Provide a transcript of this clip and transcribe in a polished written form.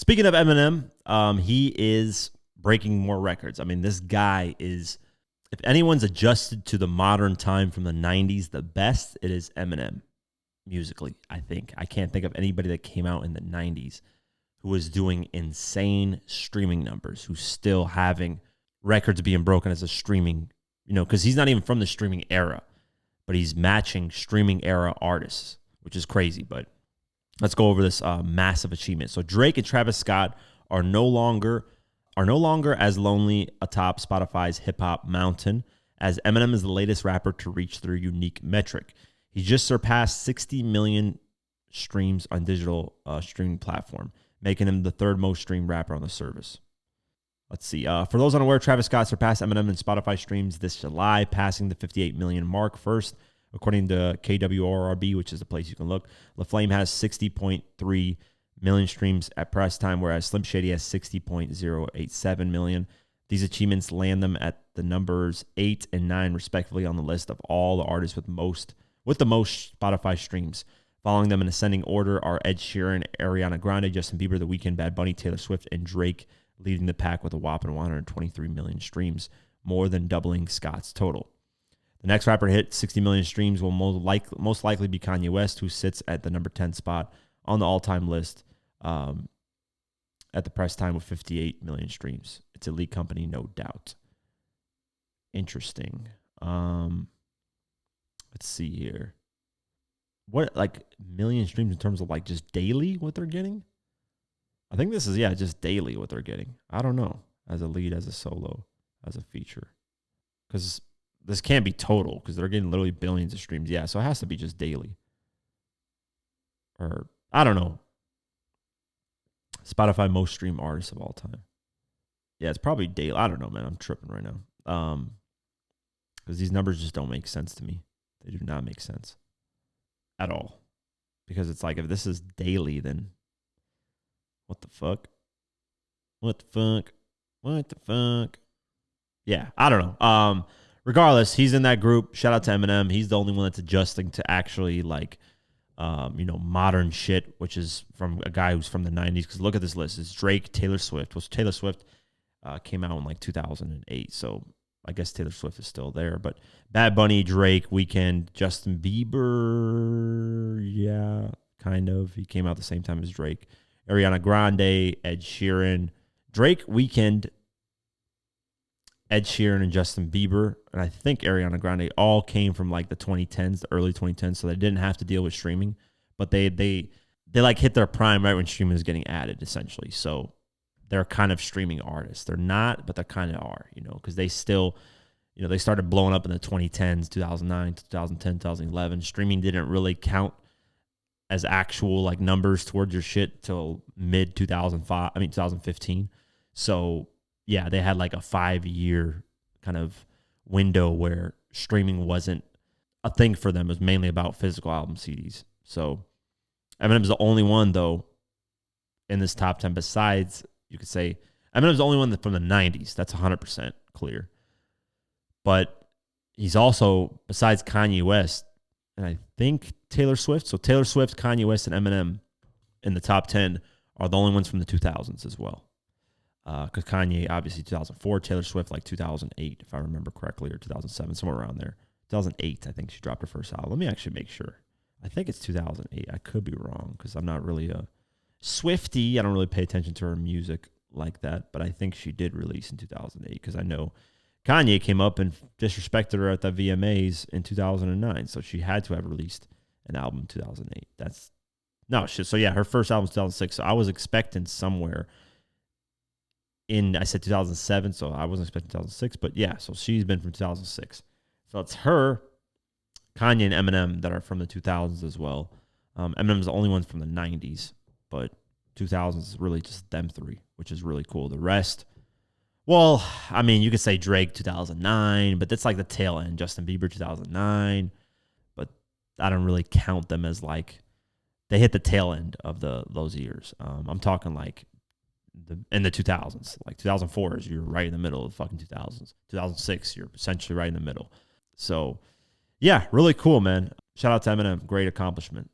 Speaking of Eminem, he is breaking more records. I mean, this guy is, if anyone's adjusted to the modern time from the 90s, the best, it is Eminem musically, I think. I can't think of anybody that came out in the 90s who was doing insane streaming numbers, who's still having records being broken as a streaming, because he's not even from the streaming era, but he's matching streaming era artists, which is crazy. But let's go over this massive achievement. So Drake and Travis Scott are no longer as lonely atop Spotify's hip hop mountain, as Eminem is the latest rapper to reach their unique metric. He just surpassed 60 million streams on digital streaming platform, making him the third most streamed rapper on the service. Let's see. For those unaware, Travis Scott surpassed Eminem in Spotify streams this July, passing the 58 million mark first. According to KWRRB, which is the place you can look, LaFlame has 60.3 million streams at press time, whereas Slim Shady has 60.087 million. These achievements land them at the numbers 8 and 9, respectively, on the list of all the artists with the most Spotify streams. Following them in ascending order are Ed Sheeran, Ariana Grande, Justin Bieber, The Weeknd, Bad Bunny, Taylor Swift, and Drake, leading the pack with a whopping 123 million streams, more than doubling Scott's total. The next rapper to hit 60 million streams will most likely be Kanye West, who sits at the number 10 spot on the all-time list at the press time with 58 million streams. It's Elite Company, no doubt. Interesting. Let's see here. What, million streams in terms of just daily what they're getting? I think this is, just daily what they're getting. I don't know. As a lead, as a solo, as a feature. Because this can't be total, because they're getting literally billions of streams. Yeah, so it has to be just daily. Or, I don't know. Spotify most streamed artists of all time. Yeah, it's probably daily. I don't know, man. I'm tripping right now. Because these numbers just don't make sense to me. They do not make sense at all. Because it's if this is daily, then what the fuck? What the fuck? What the fuck? Yeah, I don't know. Regardless, he's in that group. Shout out to Eminem. He's the only one that's adjusting to actually modern shit, which is from a guy who's from the 90s. Because look at this list. It's Drake, Taylor Swift. Well, Taylor Swift came out in 2008. So I guess Taylor Swift is still there. But Bad Bunny, Drake, Weeknd, Justin Bieber. Yeah, kind of. He came out the same time as Drake. Ariana Grande, Ed Sheeran. Drake, Weeknd, Ed Sheeran, and Justin Bieber, and I think Ariana Grande all came from the 2010s, the early 2010s, so they didn't have to deal with streaming, but they hit their prime right when streaming was getting added, essentially. So they're kind of streaming artists. They're not, but they kind of are, because they still, they started blowing up in the 2010s, 2009, 2010, 2011. Streaming didn't really count as actual numbers towards your shit till mid 2015. So yeah, they had a 5-year kind of window where streaming wasn't a thing for them. It was mainly about physical album CDs. So Eminem's the only one, though, in this top 10. Besides, you could say Eminem's the only one from the 90s. That's 100% clear. But he's also, besides Kanye West, and I think Taylor Swift. So Taylor Swift, Kanye West, and Eminem in the top 10 are the only ones from the 2000s as well. Because Kanye, obviously, 2004. Taylor Swift, 2008, if I remember correctly, or 2007, somewhere around there. 2008, I think she dropped her first album. Let me actually make sure. I think it's 2008. I could be wrong, because I'm not really a Swiftie. I don't really pay attention to her music like that, but I think she did release in 2008, because I know Kanye came up and disrespected her at the VMAs in 2009, so she had to have released an album in 2008. So yeah, her first album was 2006, so I was expecting somewhere I said 2007, so I wasn't expecting 2006, but yeah, so she's been from 2006. So it's her, Kanye, and Eminem that are from the 2000s as well. Eminem's the only one from the 90s, but 2000s is really just them three, which is really cool. The rest, well, I mean, you could say Drake 2009, but that's the tail end. Justin Bieber 2009, but I don't really count them as they hit the tail end of those years. I'm talking in the 2000s, 2004 is you're right in the middle of the fucking 2000s. 2006, you're essentially right in the middle. So, yeah, really cool, man. Shout out to Eminem. Great accomplishment.